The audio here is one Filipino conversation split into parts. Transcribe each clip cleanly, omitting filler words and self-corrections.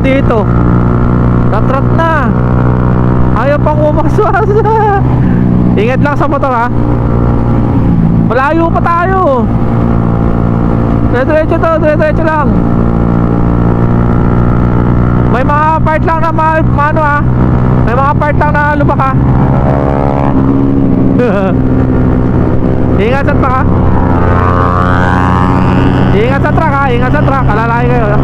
dito. Ratrat na. Ayaw pang umaswas. Ingat lang sa motor ha. Malayo pa tayo. Diretso to, diretso lang. May mga part lang na ano ha. May mga part lang na lubak ha. Ingat sa truck ha. Ingat sa truck ha. Ingat sa truck. Alalahin kayo ha.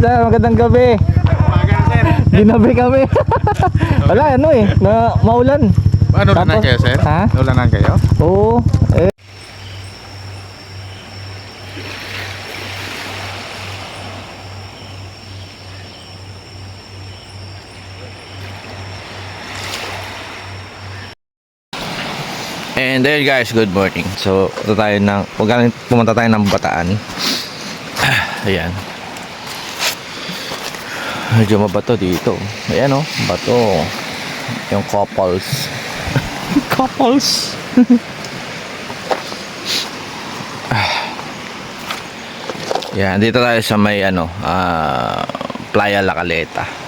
Sir, magandang gabi. Ginabi kami. Wala, ano eh, na maulan. Ano na kayo, sir? Ha? Ulanan kayo? Oo. And there guys, good morning. So, pumunta tayo ng Bataan. Ayan. Medyo mabato dito. Ayan oh, bato. Yung couples. Couples. Yan, dito tayo sa may Playa La Caleta.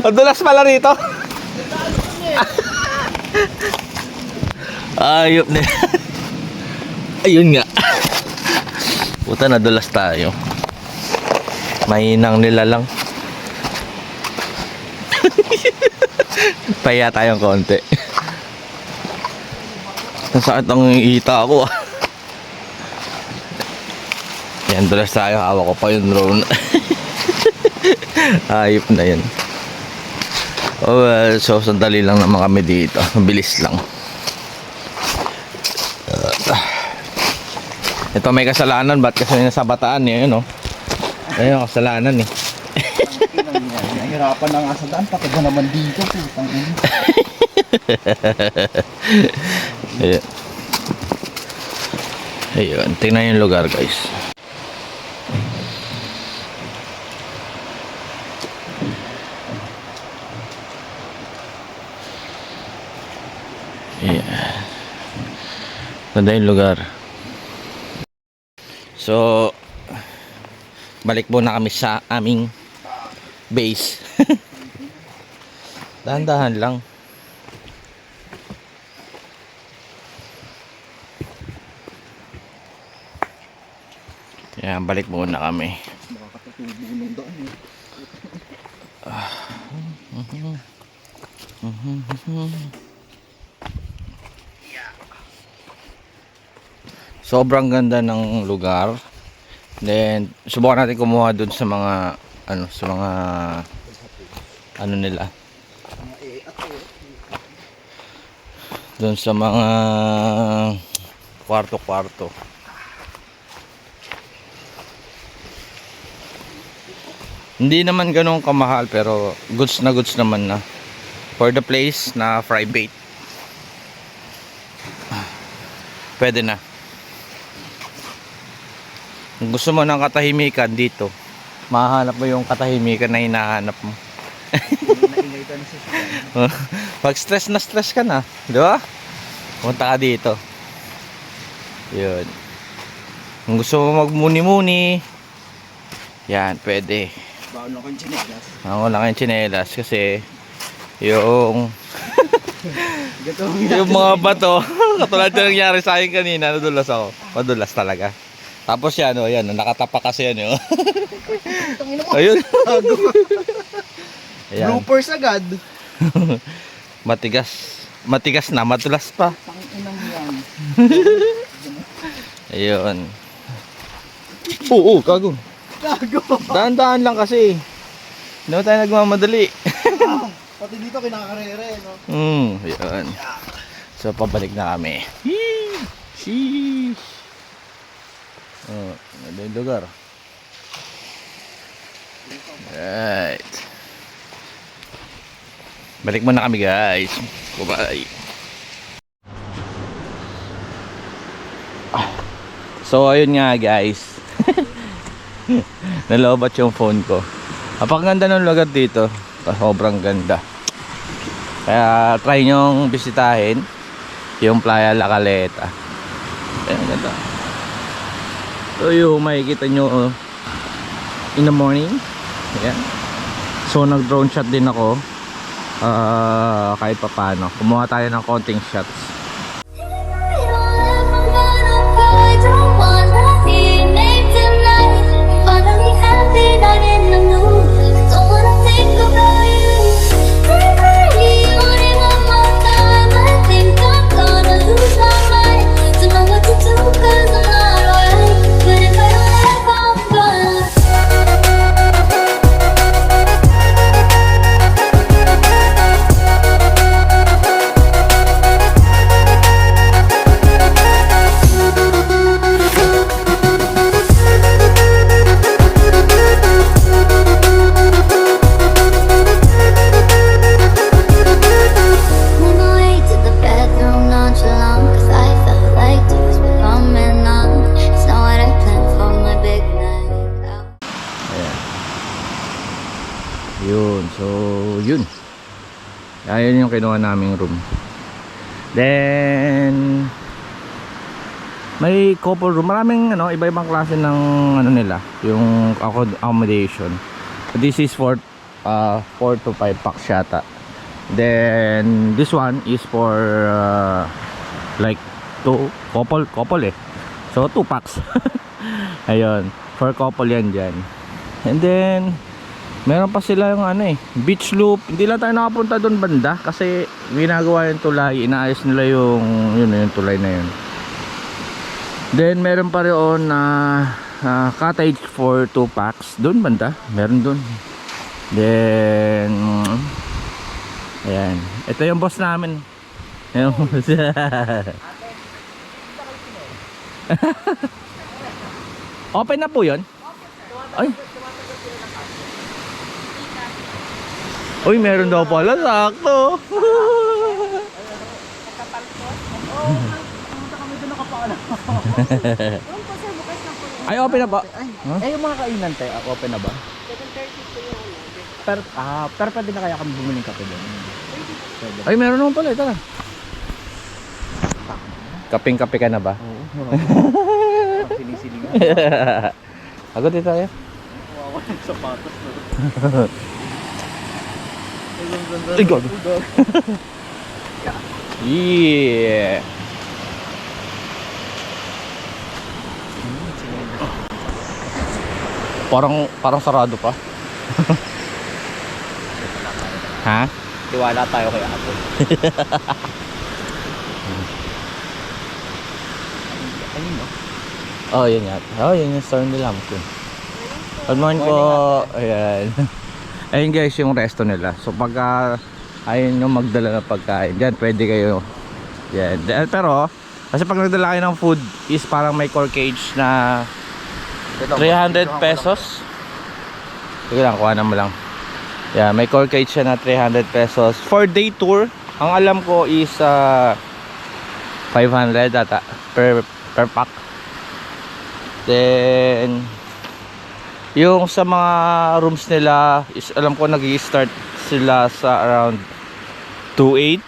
Ang dulas pala rito. Ayop na. Ayun nga. Puta, nadulas tayo. Mahinang nila lang. Paya tayong konti. Ang sakit ang ihita ako ah. Yan, dulas tayo. Hawak ko pa yung drone. Ayop na yan. Oh well, so sandali lang naman kami dito. Bilis lang. Ito may kasalanan. Ba't kasi nasa Bataan eh, yun, no? Ayun, kasalanan eh. Nahirapan na nga sa daan. Pati ba naman dito? Putang ina. Ayun. Ayun, tingnan yung lugar guys. Ayan. Ganda yung lugar. So balik muna kami sa aming base. Dahan-dahan lang. Yan, balik muna kami. Sobrang ganda ng lugar. Then subukan natin kumuha dun sa mga ano nila. Dun sa mga kwarto-kwarto. Hindi naman ganun kamahal pero goods naman na. For the place na private. Pwede na. Kung gusto mo ng katahimikan dito, mahanap mo yung katahimikan na hinahanap mo. Pag stress ka na, di ba? Punta ka dito. Yun. Kung gusto mo magmuni-muni, yan, pwede. Baon ako yung chinelas. Wala kayong tsinelas kasi yung yung mga bato katulad yung nangyari sa akin kanina, nadulas ako. Madulas talaga. Tapos yan, yan, nakatapak kasi yan. Ayun. Ayan. Bloopers agad. Matigas na, madulas pa. Tanginang yan. Ayun. Oo, kago. Gago. Daan-daan lang kasi. Hindi mo tayo nagmamadali. Pati dito kinakarere, no? Ayun. So, pabalik na kami. Sheesh. Ganda yung lugar. Right. Balik muna kami, guys. Bye-bye. So, ayun nga, guys. Nalobat yung phone ko. Napakaganda ng lugar dito. Sobrang ganda. Kaya try nyong bisitahin yung Playa La Caleta. Ayan, ganda. So yung makikita nyo in the morning. Ayan. So nag drone shot din ako. Kahit pa paano kumuha tayo ng konting shots. Yun, so yun. Ayun yung kinuha naming room. Then may couple room, maraming iba-ibang klase ng nila, yung accommodation. This is for 4 to 5 packs yata. Then this one is for like 2 couple eh. So 2 packs. Ayun, for couple yan dyan. And then meron pa sila yung beach loop. Hindi lang tayo nakapunta doon banda kasi ginagawa yung tulay, inaayos nila yung tulay na yun. Then meron pa rin na cottage for 2 packs doon banda, meron doon. Then ayan, ito yung boss namin. Ayan. Open na po yun? Ay, uy, meron daw pala, sakto. Ay, open na ba? Eh, yung mga kainan tayo, open na ba? 7:30 po yung Pero pwede na kaya kami bumili ng kape doon. Ay, meron naman pala, tara. Kaping-kape ka na ba? Oo. Sinisilingan. Agad dito tayo. Wawa ng sapatos na. Ay, God. Yeah. Parang sarado pa. Ha? Tiwala tayo kay Apple. Ayun no? Oh, yun nga. Oh, yun yung store nila. Good morning po. Ayan. Ayun guys, yung resto nila. So pagka ayun yung magdala ng pagkain, dyan pwede kayo. Yan. Pero, kasi pag nagdala kayo ng food is parang may core cage na 300 pesos. Sige lang, kuhanan mo lang. Yeah, may core cage siya na 300 pesos. For day tour, ang alam ko is 500 ata per pack. Then yung sa mga rooms nila is alam ko nag-i-start sila sa around 2.8.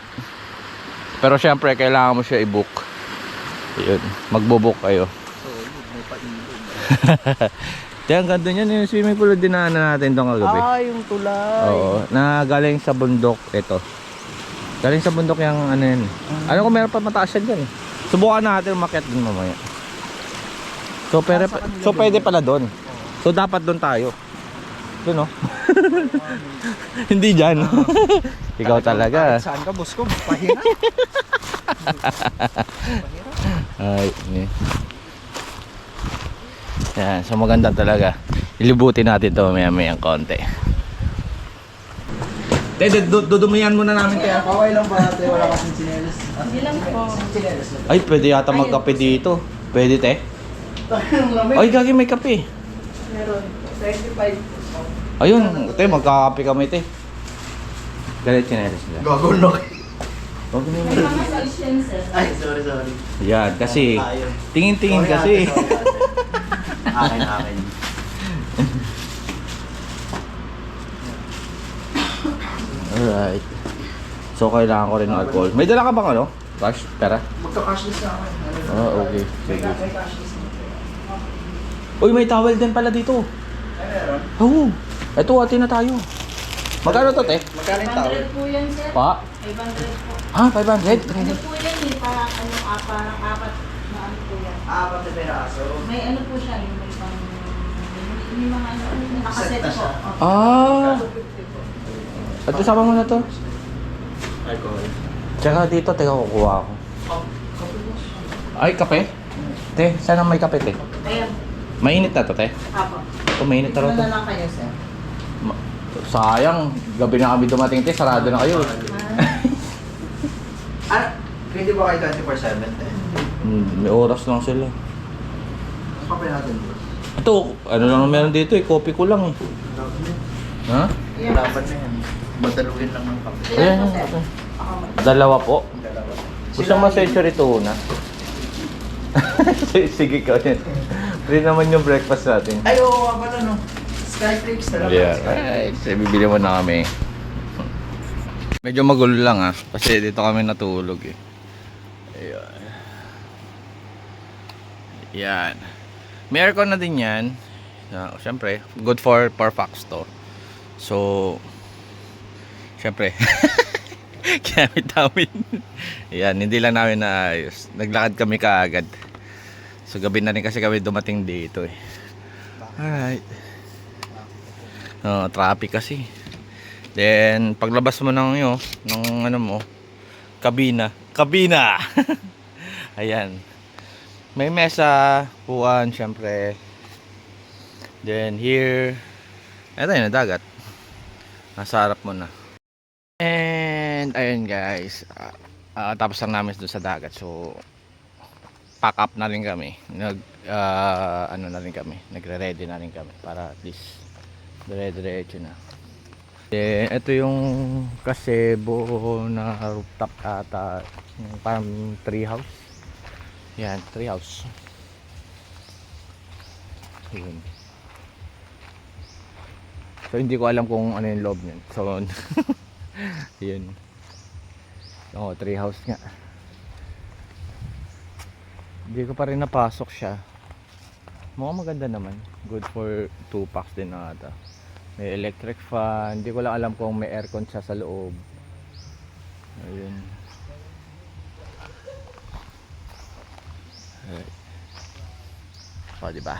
Pero syempre kailangan mo siya i-book. Yun, magbo-book kayo. So, may pailog. Kaya ang ganda niyan yung swimming pool dinaanan natin doon kagabi. Yung tulay. Oo, na galing sa bundok ito. Galing sa bundok yung ano yan. Ano kung meron pa mataas yan dyan eh. Subukan natin umakyat dun mamaya. So, pwede pala doon. So dapat doon tayo. Doon no? Hindi dyan. Ikaw talaga. Kahit saan ka, boss ko? Pahirap. Ay, yan, so maganda talaga. Ilibutin natin to maya-maya konti. Dudumihan muna namin kaya. Okay lang ba ate? Wala kasing chinelas. Hindi lang po. Chinelas lang. Ay, pwede yata magkape dito. Pwede te? Ay, gagi may kape. Meron. 25. Ayun, te, magkakape kami te. Galit chinelas nila. Gagulok. Huwag mo May mga licenses. Ay, sorry. yan, kasi Ayun. tingin-tingin Sorry, kasi. ate, sorry, ate. Akin. Alright. So kailangan ko rin ng alcohol. May dala ka bang ano? Cash? Pera? Magka-cashless na ako. Oh, okay. Sige. May cashless na. Uy, may towel din pala dito. Ay, meron? Oo. Ito, ati na tayo. Magkano to, te? Magkano yung tawag? 500 po yan, sir. Pa? 500 po. Ah, 500? Ano po yan eh, parang parang apat na ano po yan. Apat na peraso. May ano po siya, yung may pang, may mga ano, nakaset Set na po. siya. Opo. Ah. At sama mo na to. Alcohol. Tsaka dito, teka, kukuha ako. Ay, kape? Te, sana may kape, te. Ayan. Mainit na to, te. Apo. Ito, mainit na raw Ano to. na lang kayo, sir? Sayang, gabi na kami dumating, te. Sarado na kayo. Pwede ba kayo 24/7? May oras lang sila. Mas pa natin bro. Ito, ano lang meron dito eh. Kopi ko lang eh. Ha? Ayan. Dapat na yan. Madalugin lang ng kape. Ilan po, sir? Ayan. Ako mo. Dalawa po. Dalawa. Gusto mo century tuna? Sige ka yan. Free naman yung breakfast natin. Ay, oo nga pala no. Skyflakes na lang. Yeah, right. So, bibili mo na kami. Medyo magulo lang ah. Kasi dito kami natulog eh. Ayan. Yan. May aircon na din yan. Siyempre, good for packs to. So, siyempre, ginamit namin. Yan, hindi lang namin naayos. Naglakad kami kaagad. So, gabi na rin kasi kami dumating dito eh. Alright. Traffic kasi. Then, paglabas mo ng ano mo, kabina. Ayan. May mesa, puwan, syempre. Then, here. Ito yun, dagat. Nasa harap mo na. And, ayun guys. Tapos lang namin doon sa dagat. So, pack up na rin kami. Ano na rin kami. Nagre-ready na rin kami. Para at least, dire-diretso na. Then, ito yung gazebo na rooftop ata. Yung parang tree house. Yan, tree house. Yun. So, hindi ko alam kung ano yung loob niyan. So, yun. Oo, tree house nga. Hindi ko pa rin napasok siya. Mukhang maganda naman. Good for 2 packs din na ata. May electric fan. Hindi ko lang alam kung may aircon siya sa loob. Ayun. O, diba?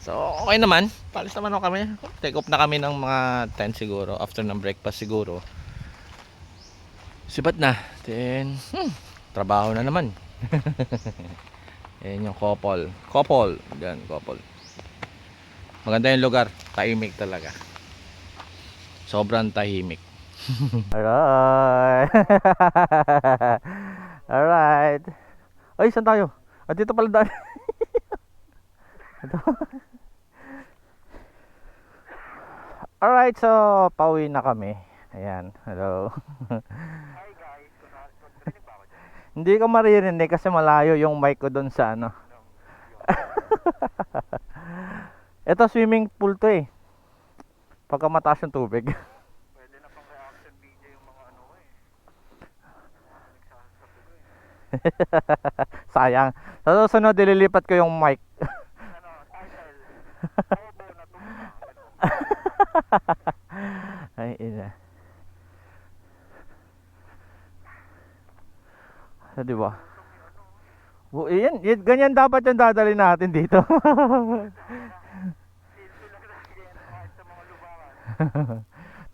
So, okay naman. Palis naman ako kami. Take off na kami ng mga 10 siguro. After ng breakfast siguro. Sibat na. Then, trabaho na naman. Ayan yung couple. Couple. Yan, couple. Maganda yung lugar. Tahimik talaga. Sobrang tahimik. Alright. Alright. Ay, saan tayo? At dito pala daan. Ito. Alright, so pauwi na kami. Ayan, hello. Hindi ko maririnig kasi malayo yung mic ko doon sa ano. Ito swimming pool to eh. Pagka mataas yung tubig. Pwede na pang reaction video yung mga ano eh. Sayang. Sa susunod dililipat ko yung mic. Ay, ina. So, di ba? Ganyan dapat yung dadali natin dito.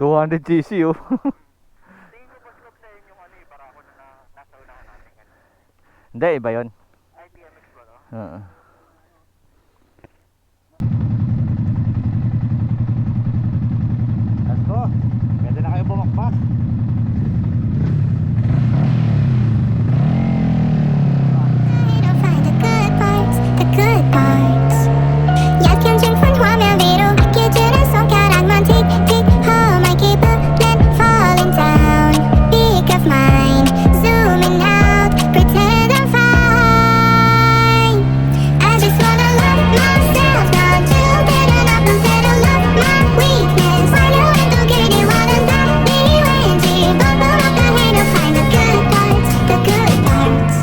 $200cc oh. Tingin ko pas sa inyo ano eh, barako na nasa unahan natin. Hindi, iba yun. IPMX ba no? Oo. Let's go. Pwede na kayo bumakbak. Don't find the good parts, the good parts. Jag kan drink från vad jag vill och gudjära som karakman. Tick, tick, home, I keep up, then falling down. Peak of mind, zooming out, pretend I'm fine. I just wanna love myself, not to get enough, no better love my weakness. I know I'm too greedy, wanna die, be rangy, bubble up the head, I'll find the good parts, the good parts.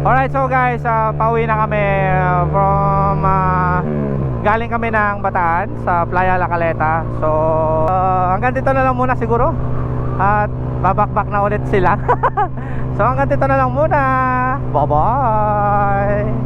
Alright, so guys, pauwi na kami from galing kami ng Bataan sa Playa La Caleta. So hanggang dito na lang muna siguro. At babakbak na ulit sila. So hanggang dito na lang muna. Bye bye.